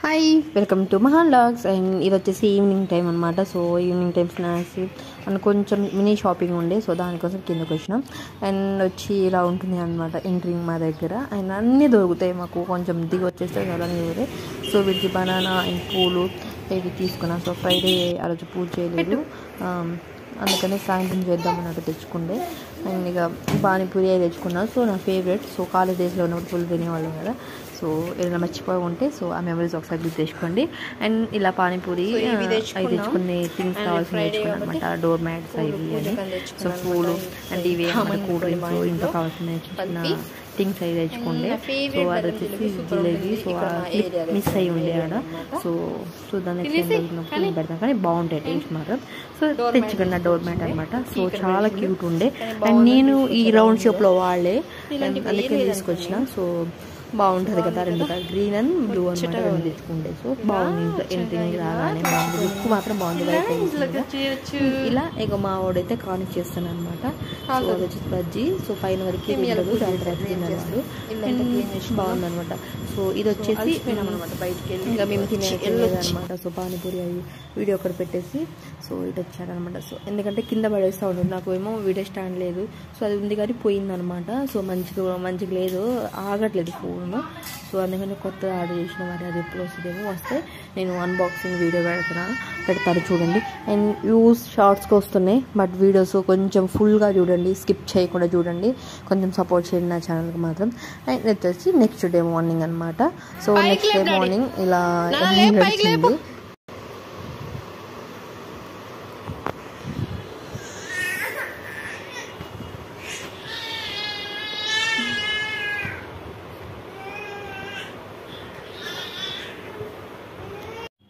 Hi welcome to మహా vlogs. And ఇది వచ్చేసి ఈవినింగ్ టైం అనమాట. So evening time snacks and కొంచెం మినీ షాపింగ్ ఉండే, సో దానికోసం కిందకు వచ్చినాం. అండ్ వచ్చి ఇలా ఉంటుంది అనమాట ఎంట్రింగ్ మా దగ్గర. అండ్ అన్నీ దొరుకుతాయి మాకు, కొంచెం దిగి వచ్చేస్తే చాలా దొరుకుతాయి. సో వీటికి బనానా అండ్ పూలు ఇవి తీసుకున్నాం. సో ఫ్రైడే ఆ రోజు పూజ చేయలేదు, అందుకని సాయంత్రం చేద్దాం అన్నట్టు తెచ్చుకుండే. అండ్ ఇక పానీపూరి అవి తెచ్చుకున్నాను. సో నా ఫేవరెట్. సో కాలేజ్ డేస్లో ఉన్నప్పుడు ఫుల్ తినేవాళ్ళం కదా. సో ఏదైనా మర్చిపోయి ఉంటే సో ఆ మెమరీస్ ఒకసారి గుర్తు తెచ్చుకోండి. అండ్ ఇలా పానీపూరి అవి తెచ్చుకునే థింగ్స్ కావాల్సింది తెచ్చుకున్నాను అనమాట. డోర్ మ్యాట్స్ అవి అని, సో పూలు అండ్ ఇవి కూల్ డ్రింక్స్, ఇంట్లో కావాల్సిన చిన్న థింగ్స్ అవి తెచ్చుకోండి. సో అది వచ్చేసి జిలేబీ. సో మిస్ అయ్యి ఉండే ఆడ. సో దాన్ని నెక్స్ట్ పెడతాం, కానీ బాగుంటాయి టేస్ట్ మాత్రం. సో తెచ్చుకున్న డోర్ మ్యాట్ అనమాట. సో చాలా క్యూట్ ఉండే. అండ్ నేను ఈ రౌండ్ షేప్లో వాడే అందుకే తీసుకొచ్చిన. సో బాగుంటుంది కదా, రెండు గ్రీన్ అండ్ బ్లూ అనమాట, రెండు తెచ్చుకుంటే. సో బాగుంది, ఇంట్లో ఎంట్రింగ్ రాగానే బాగుంది, లుక్ మాత్రం బాగుంది. ఇలా ఇక మా వాడైతే కానిక్ చేస్తాను అనమాట. సో అది వచ్చి బజ్జీ. సో పైన వరకు ఉండదు, దాని తర్వాత తిన్నాడు. బాగుంది అనమాట. సో ఇది వచ్చేసి బయటికి వెళ్ళి ఇంకా మేము తినేది అనమాట. సో పానీపూరి అవి వీడియో ఒకటి పెట్టేసి సో ఇటు వచ్చాడనమాట. సో ఎందుకంటే కింద పడేస్తూ ఉంటుంది, నాకు ఏమో వీడియో స్టాండ్ లేదు. సో అది ఉంది కానీ పోయిందనమాట. సో మంచిగా లేదు, ఆగట్లేదు ఫోన్. సో అందుకని కొత్తగా ఆర్డర్ చేసిన, మరి అది ఎప్పుడు వస్తుందేమో. వస్తే నేను అన్బాక్సింగ్ వీడియో పెడతాను చూడండి. అండ్ వ్యూస్ షార్ట్స్కి వస్తున్నాయి, బట్ వీడియోస్ కొంచెం ఫుల్గా చూడండి, స్కిప్ చేయకుండా చూడండి, కొంచెం సపోర్ట్ చేయండి నా ఛానల్కి మాత్రం. అండ్ వచ్చేసి నెక్స్ట్ డే మార్నింగ్ అనమాట. సో నెక్స్ట్ డే మార్నింగ్ ఇలా గడిచింది.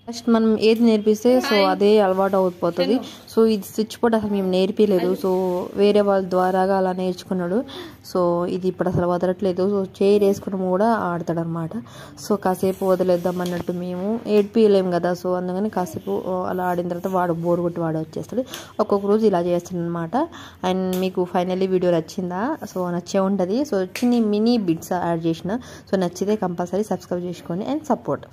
ఫస్ట్ మనం ఏది నేర్పిస్తే సో అదే అలవాటు అయిపోతుంది. సో ఇది స్విచ్ బోర్డ్ అసలు మేము నేర్పించలేదు, సో వేరే వాళ్ళ ద్వారాగా అలా నేర్చుకున్నాడు. సో ఇది ఇప్పుడు అసలు వదలట్లేదు. సో చైర్ వేసుకుని కూడా ఆడతాడు అనమాట. సో కాసేపు వదిలేద్దాం అన్నట్టు మేము ఏడ్పియలేము కదా. సో అందుకని కాసేపు అలా ఆడిన తర్వాత వాడు బోర్ కొట్టి వాడు వచ్చేస్తాడు. ఒక్కొక్క రోజు ఇలా చేస్తాడు అనమాట. అండ్ మీకు ఫైనల్లీ వీడియో నచ్చిందా? సో నచ్చే ఉంటుంది. సో చిన్ని మినీ బిట్స్ యాడ్ చేసిన. సో నచ్చితే కంపల్సరీ సబ్స్క్రైబ్ చేసుకోండి అండ్ సపోర్ట్.